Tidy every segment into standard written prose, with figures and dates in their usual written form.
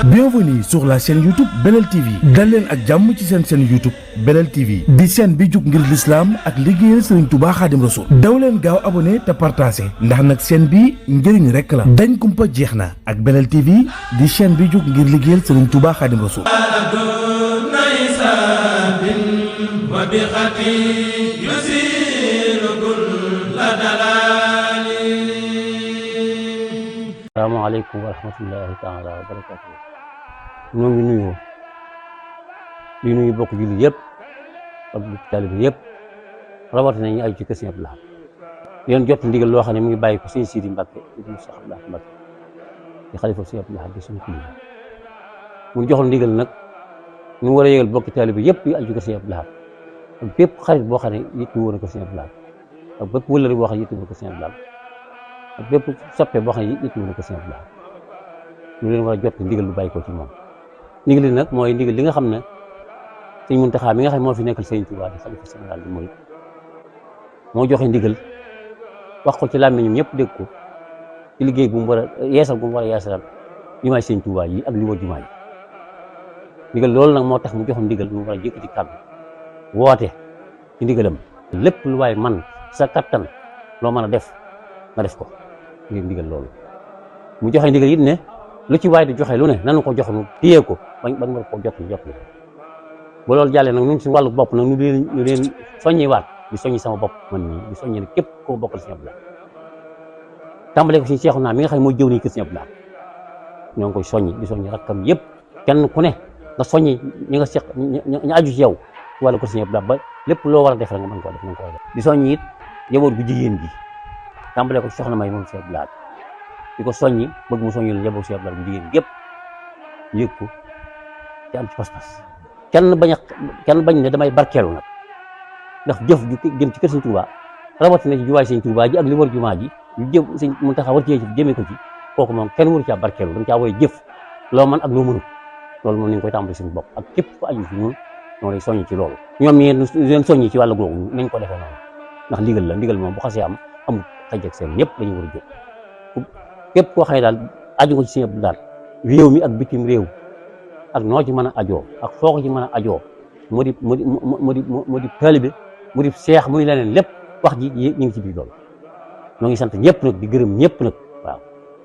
Bienvenue sur la chaîne YouTube Belel TV dal leen ak jàmm ci seen chaîne YouTube Belel TV di chaîne bi jug ngir l'islam ak liggéeyal Serigne Touba Khadim Rassoul daw leen gaaw abonné te partagé ndax nag chaîne bi njëriñ rek la dañ kumpa jeex na ak Belel TV di chaîne bi jug ngir liggéeyal Serigne Touba Khadim Rassoul. Assalamualaikum warahmatullahi taala wabarakatuh. Ñoo ngi nuyoo di nuyu bokk julli yëpp ak taalibe yëpp rawatina ñu aju ci kër Sëñ Abdou Lahad yéen jot ndigal loo xam ne mu ngi bàyyi ko Sëñ Sidi Mbacke ibnu Cheikh Abdou Lahad Mbacke di xalifa Sëñ Abdou Lahad di suñu kilifa mu joxoon ndigal nag ñu war a yëgal bokki taalibe yëpp yu aju ci kër Sëñ Abdou Lahad ak bépp xarit boo xam ne yitt woon na ko Sëñ Abdou Lahad ak bépp wëllëri boo xam ne yitt woon na ko Sëñ Abdou Lahad ak bépp soppe boo xam ne yitt woon na ko Sëñ Abdou Lahad ñu leen war a jot ndigal lu bàyyi ko ci moom ndigal li nag mooy ndigal li nga xam ne Sëñ Muntaxa mi nga xam ne moo fi nekkal Sëñ Tuubaa di xalifa général di murid moo joxe ndigal wax ko ci làmmiñam ñëpp dégg ko ci liggéey bu mu war a yeesal bu mu war a yeesal jumaay Sëñ Tuubaa yi ak li wër jumaa yi ndigal loolu nag moo tax mu joxe ndigal mu war a jëkk ci kàddu woote ci ndigalam lépp lu waay man sa kattan loo mën a def nga def ko ngir ndigal loolu mu joxe ndigal it ne lu ci waay di joxe lu ne nanu ko jox nu téye ko bañ war ko jot ba loolu jàllee nag ñun suñu wàllu bopp nag ñu leen soññi waat di soññi sama bopp man nii di soññi ne képp koo bokkal Sëñ Abdou Lahad tàmbalee ko si Seexu naa mi nga xam ne mooy jëw nii kër Sëñ Abdou Lahad ñoo ngi koy soññi di soññi rakkam yëpp kenn ku ne nga soññi ñi nga seq ñu aju ci yow ci wàllu kër Sëñ Abdou Lahad ba lépp loo war a def rek nga mën koo def nga koy def di soññi it njaboot gu jigéen gi tàmbalee ko soxna May moom Sëñ Abdou Lahad di ko soññi bëgg mu soññi la njaboot Sëñ Abdou Lahad bu jigéen yëpp yëg ko te am ci pas-pas kenn bañ ne damay barkeelu nag ndax jëf ju jëm ci kër Sëñ Tuubaa rawatina ci juwaay Sëñ Tuubaa ji ak li war jumaa ji ñu jëm Sëñ Muntaxa war cee jëmee ko ci kooku moom kenn waru caa barkeelu dañ caa woy jëf loo mën ak loo mënut loolu moom ni nga koy tàmbali suñu bopp ak képp ku aju ci ñun ñoo lay soññi ci loolu ñoom ñi leen soññi ci wàllu googu nañ ko defee noonu ndax ndigal moom bu xasee am amul xaj ak seen ñëpp dañu war a jóg képp koo xam ne daal aju ko ci Sëñ Abdou Lahad réew mi ak bitim réew ak noo ci mën a ajoo ak foo ko ci mën a ajoo mu di taalibe mu di seex muy leneen lépp wax ji ñu ngi ci biir loolu ñoo ngi sant ñëpp nag di gërëm ñëpp nag waaw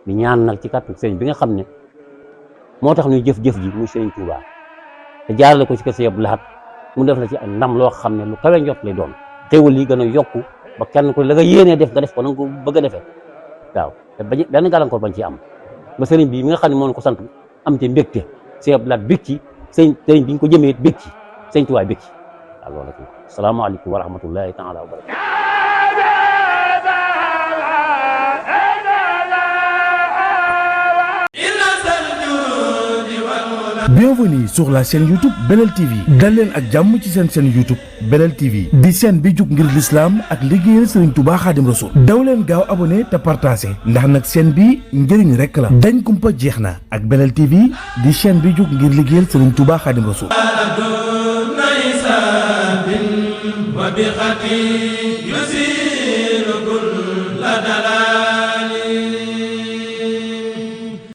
di ñaan nag ci kàttan sëriñ bi nga xam ne moo tax ñuy jëf-jëf ji muy Sëriñ Tuubaa te jaarale ko ci kër Sëñ Abdou Lahad mu def la ci ak ndam loo xam ne lu kawe njot lay doon xéwal yi gën a yokku ba kenn ko la nga yéenee def nga def ko na nga ko bëgg a defee waaw te benn gàllankoor bañ ci am ba sëriñ bi mi nga xam ne moo ko sant am ci mbégte Sëñ Abdou Lahad bég ci sëriñ bi ñu ko jëmee bég ci Sëñ Tuubaa bég ci waaw loolu la. Asalaamaaleykum wa rahmatullahi taala wa barakatuh. Bienvenue sur la chaîne YouTube Belel TV dal leen ak jàmm ci seen chaîne YouTube Belel TV di chaîne bi jug ngir l'islam ak liggéeyal Serigne Touba Khadim Rassoul daw leen gaaw abonné te partagé ndax nag chaîne bi njëriñ rek la dañ kumpa jeex na ak Belel TV di chaîne bi jug ngir liggéeyal Serigne Touba Khadim Rassoul.